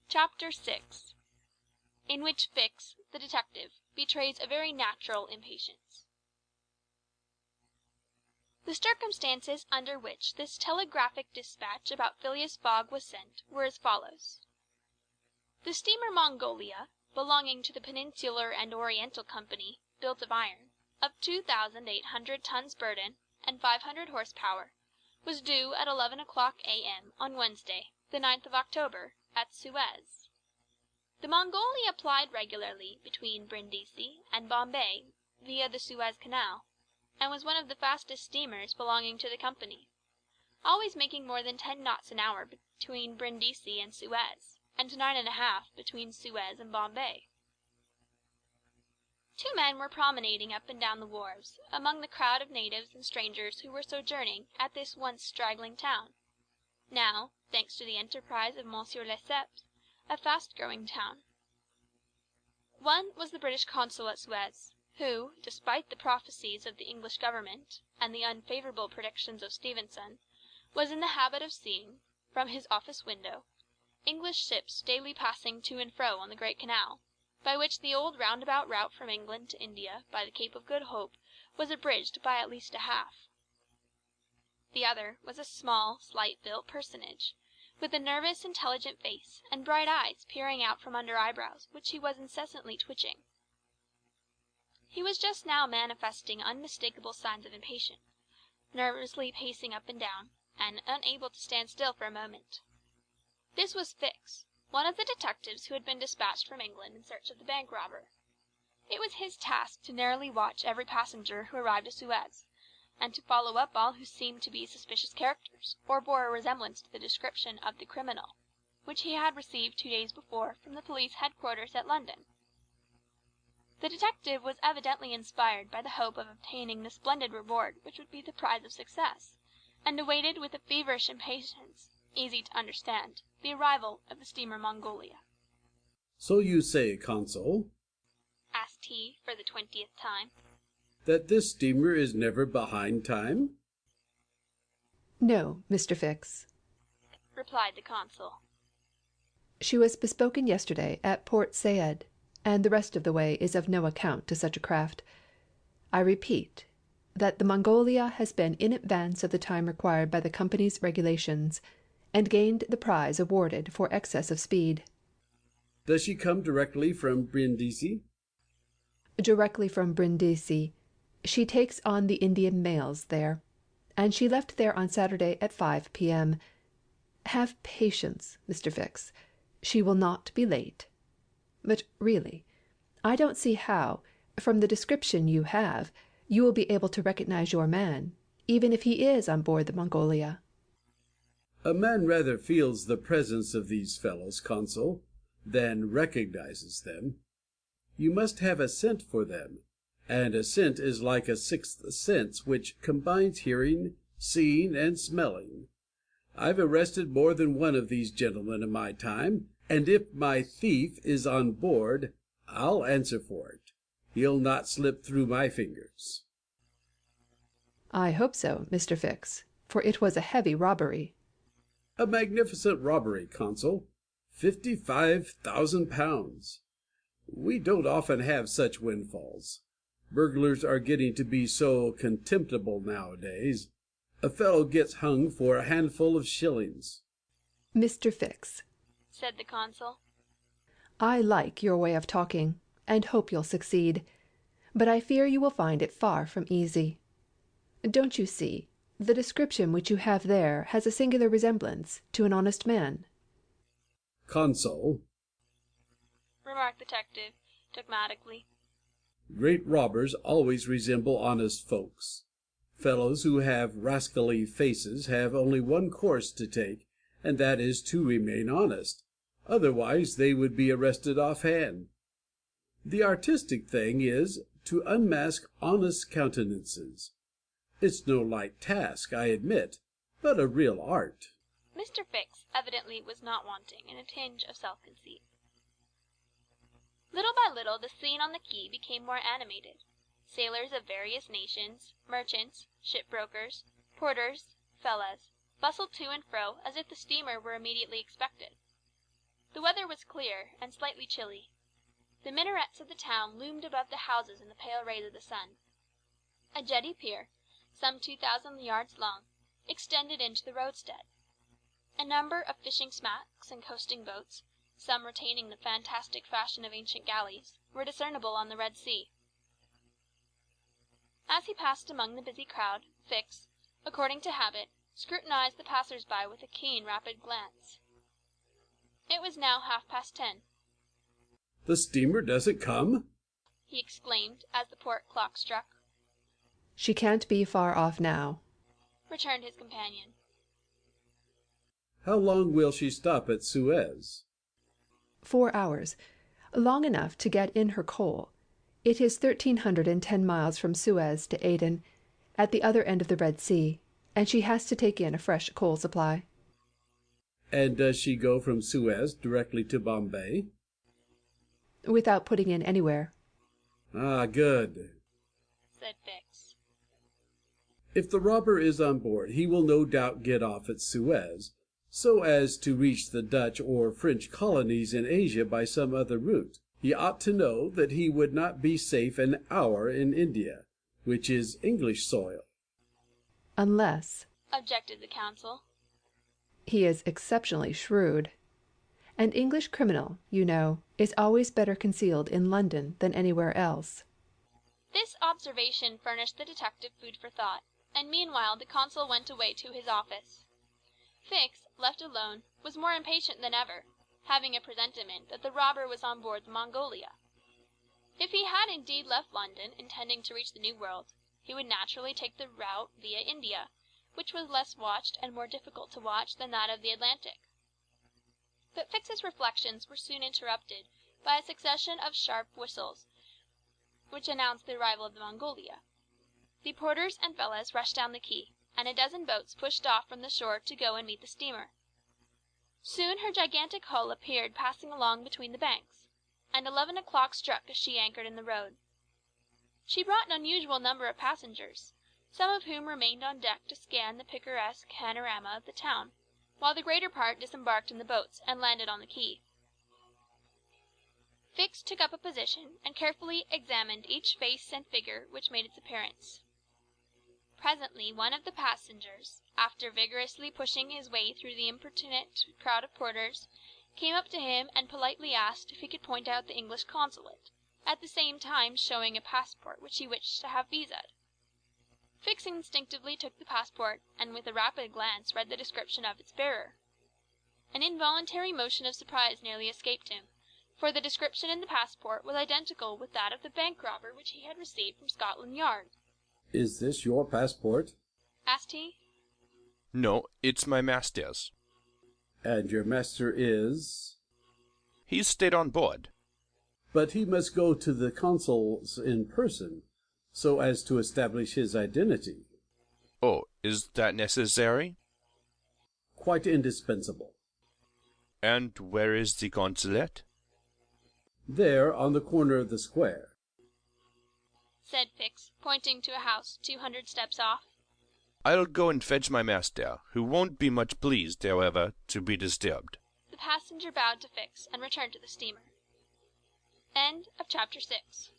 CHAPTER 6. In which Fix, the detective, betrays a very natural impatience. The circumstances under which this telegraphic dispatch about Phileas Fogg was sent were as follows. The steamer Mongolia, belonging to the Peninsular and Oriental Company, built of iron, of 2,800 tons burden and 500 horse-power, was due at 11 o'clock a.m. on Wednesday, the 9th of October, at Suez. The Mongolia plied regularly between Brindisi and Bombay via the Suez Canal, and was one of the fastest steamers belonging to the company, always making more than 10 knots an hour between Brindisi and Suez, and 9½ between Suez and Bombay. 2 men were promenading up and down the wharves, among the crowd of natives and strangers who were sojourning at this once straggling town, now, thanks to the enterprise of Monsieur Lesseps, a fast-growing town. One was the British consul at Suez, who, despite the prophecies of the English government, and the unfavourable predictions of Stevenson, was in the habit of seeing, from his office window, English ships daily passing to and fro on the Great Canal, by which the old roundabout route from England to India by the Cape of Good Hope was abridged by at least a half. The other was a small, slight-built personage, with a nervous, intelligent face, and bright eyes peering out from under eyebrows which he was incessantly twitching. He was just now manifesting unmistakable signs of impatience, nervously pacing up and down, and unable to stand still for a moment. This was Fix, one of the detectives who had been dispatched from England in search of the bank robber. It was his task to narrowly watch every passenger who arrived at Suez, and to follow up all who seemed to be suspicious characters, or bore a resemblance to the description of the criminal, which he had received 2 days before from the police headquarters at London. The detective was evidently inspired by the hope of obtaining the splendid reward which would be the prize of success, and awaited with a feverish impatience, easy to understand, the arrival of the steamer Mongolia. "So you say, Consul," asked he for the 20th time, "that this steamer is never behind time?" "No, Mr. Fix," replied the consul. "she was bespoken yesterday at Port Said, and the rest of the way is of no account to such a craft. I repeat, that the Mongolia has been in advance of the time required by the company's regulations, and gained the prize awarded for excess of speed." "Does she come directly from Brindisi?" "Directly from Brindisi. She takes on the Indian mails there, and she left there on Saturday at 5 p.m. Have patience, Mr. Fix. She will not be late. But really, I don't see how, from the description you have, you will be able to recognize your man, even if he is on board the Mongolia." "A man rather feels the presence of these fellows, Consul, than recognizes them. You must have a scent for them, and a scent is like a sixth sense which combines hearing, seeing, and smelling. I've arrested more than one of these gentlemen in my time, and if my thief is on board, I'll answer for it. He'll not slip through my fingers." "I hope so, Mr. Fix, for it was a heavy robbery." "A magnificent robbery, Consul. £55,000. We don't often have such windfalls. Burglars are getting to be so contemptible nowadays. A fellow gets hung for a handful of shillings." "Mr. Fix," said the consul, "I like your way of talking, and hope you'll succeed, but I fear you will find it far from easy. Don't you see, the description which you have there has a singular resemblance to an honest man?" "Consul," remarked the detective, dogmatically, "great robbers always resemble honest folks. Fellows who have rascally faces have only one course to take, and that is to remain honest. Otherwise they would be arrested offhand. The artistic thing is to unmask honest countenances. It's no light task, I admit, but a real art." Mr. Fix evidently was not wanting in a tinge of self-conceit. Little by little the scene on the quay became more animated. Sailors of various nations, merchants, shipbrokers, porters, fellahs, bustled to and fro as if the steamer were immediately expected. The weather was clear, and slightly chilly. The minarets of the town loomed above the houses in the pale rays of the sun. A jetty pier, some 2,000 yards long, extended into the roadstead. A number of fishing smacks and coasting boats, some retaining the fantastic fashion of ancient galleys, were discernible on the Red Sea. As he passed among the busy crowd, Fix, according to habit, scrutinized the passers-by with a keen, rapid glance. It was now 10:30. "The steamer doesn't come?" he exclaimed as the port clock struck. "She can't be far off now," returned his companion. "How long will she stop at Suez?" 4 hours. Long enough to get in her coal. It is 1,310 miles from Suez to Aden, at the other end of the Red Sea, and she has to take in a fresh coal supply. "And does she go from Suez directly to Bombay?" Without putting in anywhere. "Ah, good," said Fix. "If the robber is on board, he will no doubt get off at Suez, so as to reach the Dutch or French colonies in Asia by some other route. He ought to know that he would not be safe an hour in India, which is English soil." Unless, objected the counsel, he is exceptionally shrewd. An English criminal, you know, is always better concealed in London than anywhere else. This observation furnished the detective food for thought, and meanwhile the consul went away to his office. Fix, left alone, was more impatient than ever, having a presentiment that the robber was on board the Mongolia. If he had indeed left London, intending to reach the New World, he would naturally take the route via India, which was less watched and more difficult to watch than that of the Atlantic. But Fix's reflections were soon interrupted by a succession of sharp whistles, which announced the arrival of the Mongolia. The porters and fellahs rushed down the quay, and a dozen boats pushed off from the shore to go and meet the steamer. Soon her gigantic hull appeared passing along between the banks, and 11 o'clock struck as she anchored in the road. She brought an unusual number of passengers, some of whom remained on deck to scan the picturesque panorama of the town, while the greater part disembarked in the boats and landed on the quay. Fix took up a position and carefully examined each face and figure which made its appearance. Presently one of the passengers, after vigorously pushing his way through the importunate crowd of porters, came up to him and politely asked if he could point out the English consulate, at the same time showing a passport which he wished to have visaed. Fix instinctively took the passport, and with a rapid glance read the description of its bearer. An involuntary motion of surprise nearly escaped him, for the description in the passport was identical with that of the bank robber which he had received from Scotland Yard. "Is this your passport?" asked he. No, it's my master's. "And your master is—" He's stayed on board. "But he must go to the consul's in person, so as to establish his identity." Oh, is that necessary? "Quite indispensable." And where is the consulate? "There, on the corner of the square." said Fix, pointing to a house 200 steps off. I'll go and fetch my master, who won't be much pleased, however, to be disturbed. The passenger bowed to Fix and returned to the steamer. End of chapter 6.